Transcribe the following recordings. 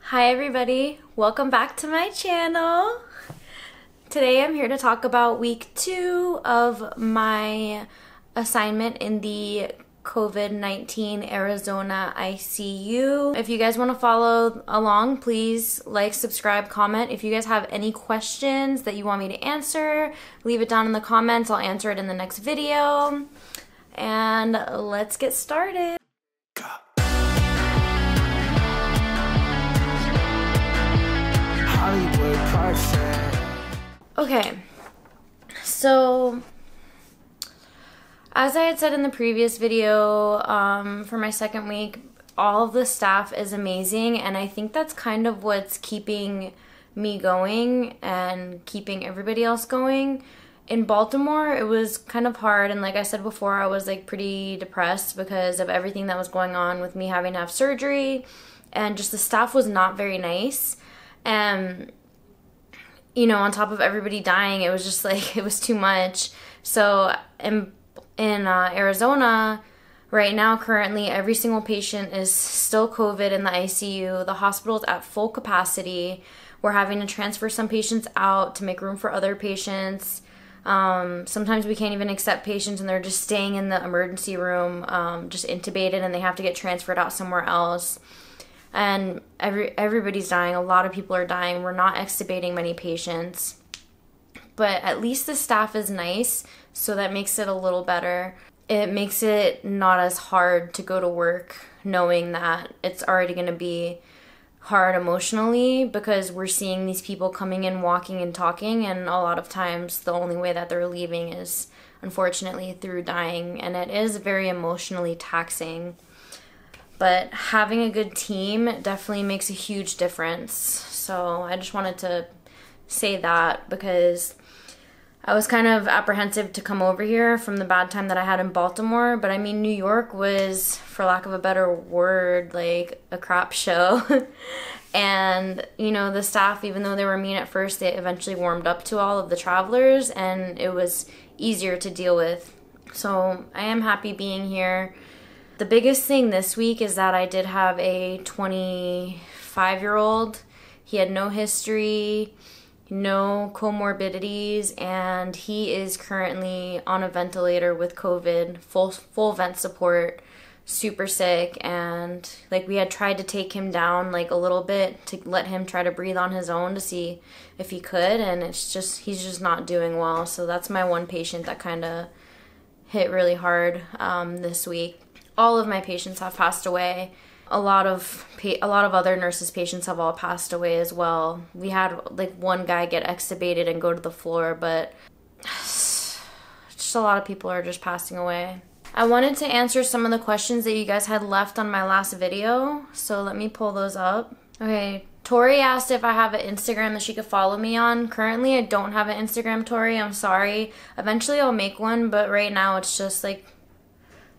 Hi everybody, welcome back to my channel. Today I'm here to talk about week 2 of my assignment in the COVID-19 Arizona ICU. If you guys want to follow along, please like, subscribe, comment. If you guys have any questions that you want me to answer, leave it down in the comments. I'll answer it in the next video. And let's get started. Okay, so as I had said in the previous video, for my second week, all of the staff is amazing, and I think that's kind of what's keeping me going and keeping everybody else going. In Baltimore, it was kind of hard, and like I said before, I was like pretty depressed because of everything that was going on with me having to have surgery, and just the staff was not very nice. And you know, on top of everybody dying, it was just like, it was too much. So in Arizona right now, currently, every single patient is still COVID in the ICU. The hospital's at full capacity. We're having to transfer some patients out to make room for other patients. Sometimes we can't even accept patients and they're just staying in the emergency room, just intubated, and they have to get transferred out somewhere else. And everybody's dying. A lot of people are dying. We're not extubating many patients. But at least the staff is nice, so that makes it a little better. It makes it not as hard to go to work knowing that it's already going to be hard emotionally, because we're seeing these people coming in, walking and talking, and a lot of times the only way that they're leaving is unfortunately through dying, and it is very emotionally taxing. But having a good team definitely makes a huge difference. So I just wanted to say that because I was kind of apprehensive to come over here from the bad time that I had in Baltimore. But I mean, New York was, for lack of a better word, like a crap show. And, you know, the staff, even though they were mean at first, they eventually warmed up to all of the travelers, and it was easier to deal with. So I am happy being here. The biggest thing this week is that I did have a 25-year-old. He had no history, no comorbidities, and he is currently on a ventilator with COVID, full vent support, super sick, and like we had tried to take him down like a little bit to let him try to breathe on his own to see if he could, and he's just not doing well. So that's my one patient that kind of hit really hard this week. All of my patients have passed away. A lot of other nurses' patients have all passed away as well. We had like one guy get extubated and go to the floor, but just a lot of people are just passing away. I wanted to answer some of the questions that you guys had left on my last video, so let me pull those up. Okay, Tori asked if I have an Instagram that she could follow me on. Currently, I don't have an Instagram, Tori. I'm sorry. Eventually, I'll make one, but right now it's just like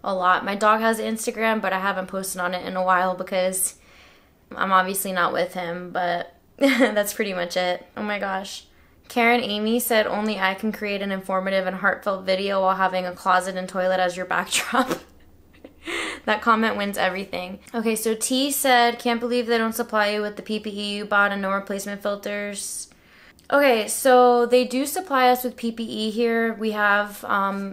a lot. My dog has Instagram, but I haven't posted on it in a while because I'm obviously not with him, but that's pretty much it. Oh my gosh. Karen Amy said only I can create an informative and heartfelt video while having a closet and toilet as your backdrop. That comment wins everything. Okay, so T said, can't believe they don't supply you with the PPE you bought and no replacement filters. Okay, so they do supply us with PPE here. We have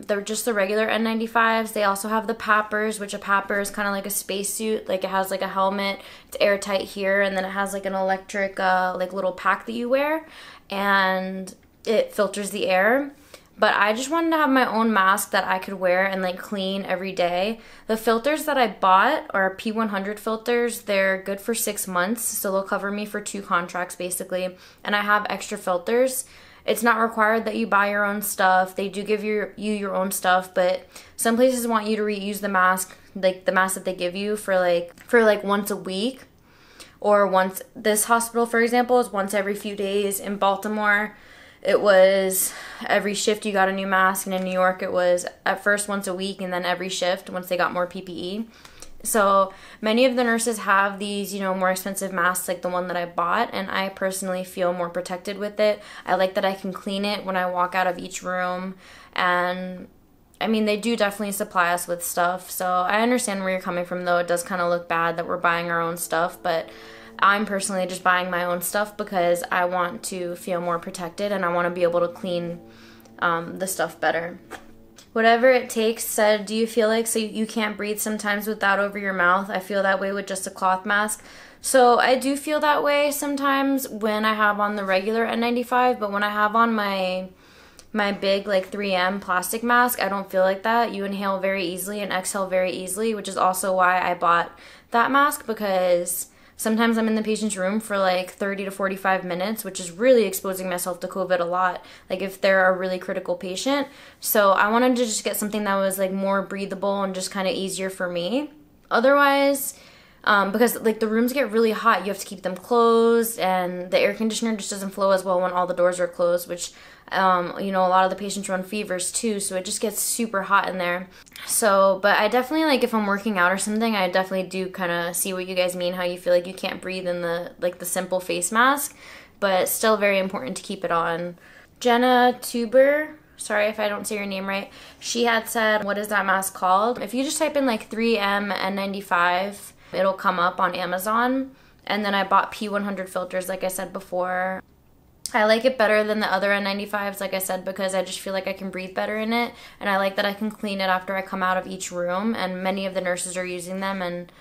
they're just the regular N95s. They also have the PAPRs, which a PAPR is kind of like a spacesuit. Like it has like a helmet, it's airtight here, and then it has like an electric like little pack that you wear, and it filters the air. But I just wanted to have my own mask that I could wear and like clean every day. The filters that I bought are P100 filters. They're good for 6 months, so they'll cover me for 2 contracts basically. And I have extra filters. It's not required that you buy your own stuff. They do give you your own stuff, but some places want you to reuse the mask, like the mask that they give you for like once a week, or once. This hospital, for example, is once every few days. In Baltimore, it was every shift you got a new mask, and in New York it was at first once a week and then every shift once they got more PPE. So many of the nurses have these, you know, more expensive masks like the one that I bought, and I personally feel more protected with it. I like that I can clean it when I walk out of each room, and I mean, they do definitely supply us with stuff, so I understand where you're coming from, though. It does kind of look bad that we're buying our own stuff, but I'm personally just buying my own stuff because I want to feel more protected and I want to be able to clean the stuff better. Whatever it takes said, do you feel like so you can't breathe sometimes with that over your mouth? I feel that way with just a cloth mask. So I do feel that way sometimes when I have on the regular N95, but when I have on my big like 3M plastic mask, I don't feel like that. You inhale very easily and exhale very easily, which is also why I bought that mask, because sometimes I'm in the patient's room for like 30 to 45 minutes, which is really exposing myself to COVID a lot, like if they're a really critical patient. So I wanted to just get something that was like more breathable and just kind of easier for me. Otherwise, because like the rooms get really hot, you have to keep them closed, and the air conditioner just doesn't flow as well when all the doors are closed, which you know, a lot of the patients run fevers too, so it just gets super hot in there. So, but I definitely, like, if I'm working out or something, I definitely do kind of see what you guys mean, how you feel like you can't breathe in the, like, the simple face mask, but still very important to keep it on. Jenna Tuber, sorry if I don't say your name right, she had said, what is that mask called? If you just type in, like, 3M N95, it'll come up on Amazon, and then I bought P100 filters, like I said before. I like it better than the other N95s, like I said, because I just feel like I can breathe better in it, and I like that I can clean it after I come out of each room, and many of the nurses are using them, and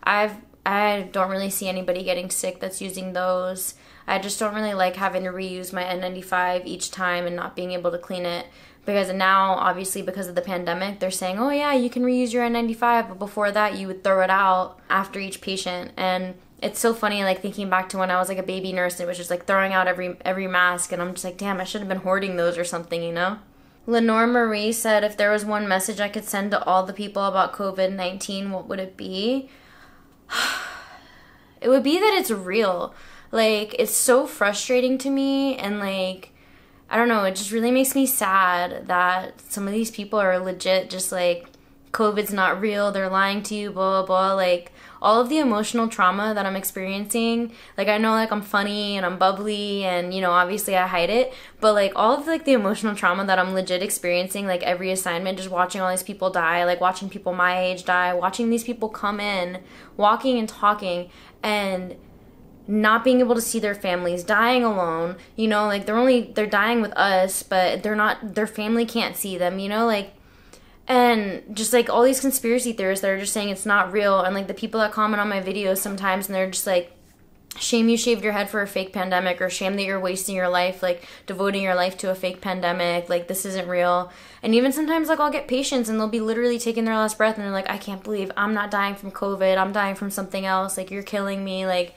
I don't really see anybody getting sick that's using those. I just don't really like having to reuse my N95 each time and not being able to clean it, because now, obviously, because of the pandemic, they're saying, oh yeah, you can reuse your N95, but before that, you would throw it out after each patient, and it's so funny, like, thinking back to when I was, like, a baby nurse, and it was just, like, throwing out every mask, and I'm just like, damn, I should have been hoarding those or something, you know? Lenore Marie said, if there was one message I could send to all the people about COVID-19, what would it be? It would be that it's real. Like, it's so frustrating to me, and, like, I don't know, it just really makes me sad that some of these people are legit just, like, COVID's not real, they're lying to you, blah, blah, blah, like, all of the emotional trauma that I'm experiencing, like, I know, like, I'm funny and I'm bubbly and, you know, obviously I hide it, but, like, all of, like, the emotional trauma that I'm legit experiencing, like, every assignment, just watching all these people die, like, watching people my age die, watching these people come in, walking and talking, and not being able to see their families, dying alone, you know, like, they're dying with us, but their family can't see them, you know, like, and just, like, all these conspiracy theorists that are just saying it's not real, and, like, the people that comment on my videos sometimes, and they're just like, shame you shaved your head for a fake pandemic, or shame that you're wasting your life, like, devoting your life to a fake pandemic, like, this isn't real. And even sometimes, like, I'll get patients, and they'll be literally taking their last breath, and they're like, I can't believe I'm not dying from COVID, I'm dying from something else, like, you're killing me, like,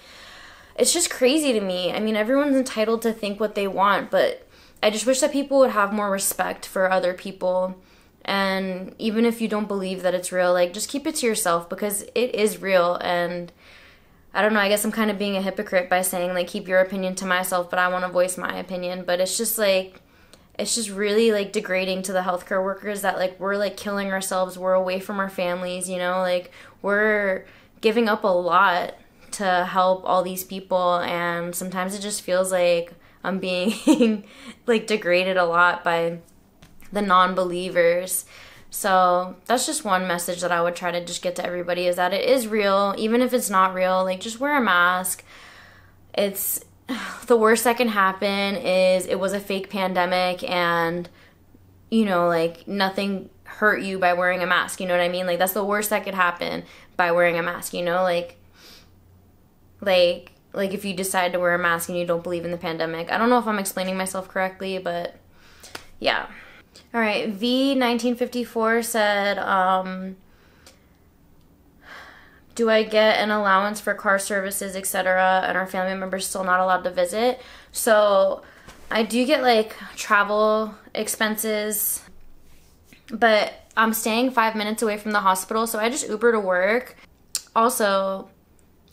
it's just crazy to me. I mean, everyone's entitled to think what they want, but I just wish that people would have more respect for other people. And even if you don't believe that it's real, like, just keep it to yourself, because it is real. And I don't know, I guess I'm kind of being a hypocrite by saying, like, keep your opinion to myself, but I want to voice my opinion. But it's just, like, it's just really, like, degrading to the healthcare workers that, like, we're, like, killing ourselves, we're away from our families, you know, like, we're giving up a lot to help all these people, and sometimes it just feels like I'm being, like, degraded a lot by the non-believers. So that's just one message that I would try to just get to everybody, is that it is real. Even if it's not real, like, just wear a mask. It's the worst that can happen is it was a fake pandemic, and, you know, like, nothing hurt you by wearing a mask, you know what I mean? Like, that's the worst that could happen by wearing a mask, you know? Like if you decide to wear a mask and you don't believe in the pandemic. I don't know if I'm explaining myself correctly, but yeah. All right, V1954 said, do I get an allowance for car services, etc., and our family members still not allowed to visit? So I do get, like, travel expenses, but I'm staying 5 minutes away from the hospital, so I just Uber to work. Also,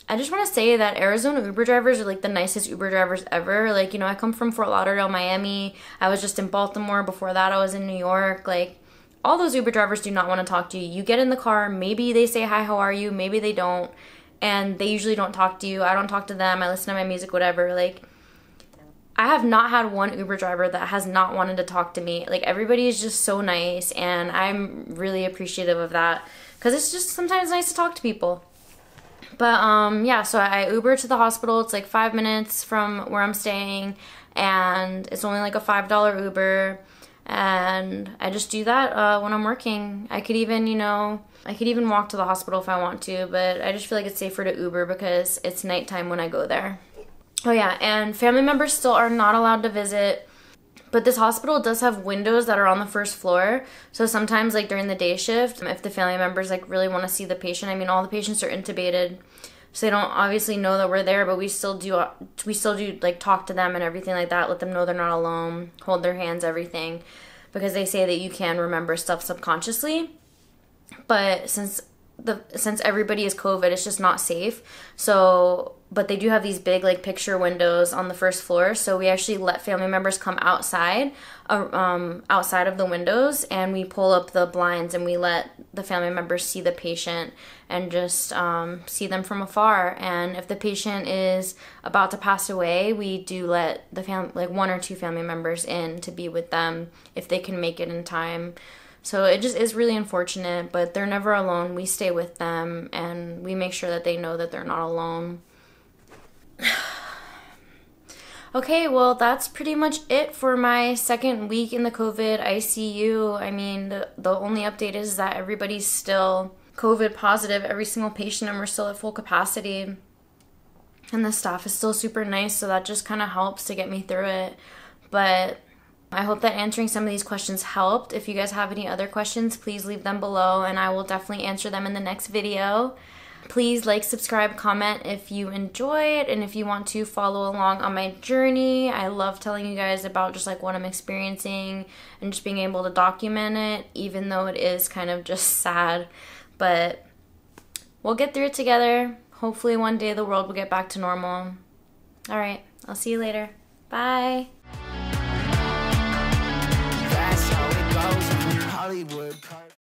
I just want to say that Arizona Uber drivers are, like, the nicest Uber drivers ever. Like, you know, I come from Fort Lauderdale, Miami. I was just in Baltimore. Before that, I was in New York. Like, all those Uber drivers do not want to talk to you. You get in the car, maybe they say, hi, how are you? Maybe they don't. And they usually don't talk to you. I don't talk to them. I listen to my music, whatever. Like, I have not had one Uber driver that has not wanted to talk to me. Like, everybody is just so nice, and I'm really appreciative of that, because it's just sometimes nice to talk to people. But yeah, so I Uber to the hospital. It's like 5 minutes from where I'm staying, and it's only like a $5 Uber. And I just do that when I'm working. I could even, I could even walk to the hospital if I want to, but I just feel like it's safer to Uber because it's nighttime when I go there. Oh yeah, and family members still are not allowed to visit, but this hospital does have windows that are on the first floor. So sometimes like during the day shift, if the family members like really want to see the patient, I mean, all the patients are intubated, so they don't obviously know that we're there, but we still do like talk to them and everything like that, let them know they're not alone, hold their hands, everything, because they say that you can remember stuff subconsciously. But since everybody is COVID, it's just not safe. So, but they do have these big like picture windows on the first floor. So we actually let family members come outside, outside of the windows, and we pull up the blinds and we let the family members see the patient and just see them from afar. And if the patient is about to pass away, we do let the like 1 or 2 family members in to be with them if they can make it in time. So it just is really unfortunate, but they're never alone. We stay with them and we make sure that they know that they're not alone. Okay, well, that's pretty much it for my second week in the COVID ICU. I mean, the only update is that everybody's still COVID positive, every single patient, and we're still at full capacity. And the staff is still super nice, so that just kind of helps to get me through it. But I hope that answering some of these questions helped. If you guys have any other questions, please leave them below and I will definitely answer them in the next video. Please like, subscribe, comment if you enjoy it, and if you want to follow along on my journey. I love telling you guys about just like what I'm experiencing and just being able to document it, even though it is kind of just sad. But we'll get through it together. Hopefully one day the world will get back to normal. All right, I'll see you later. Bye.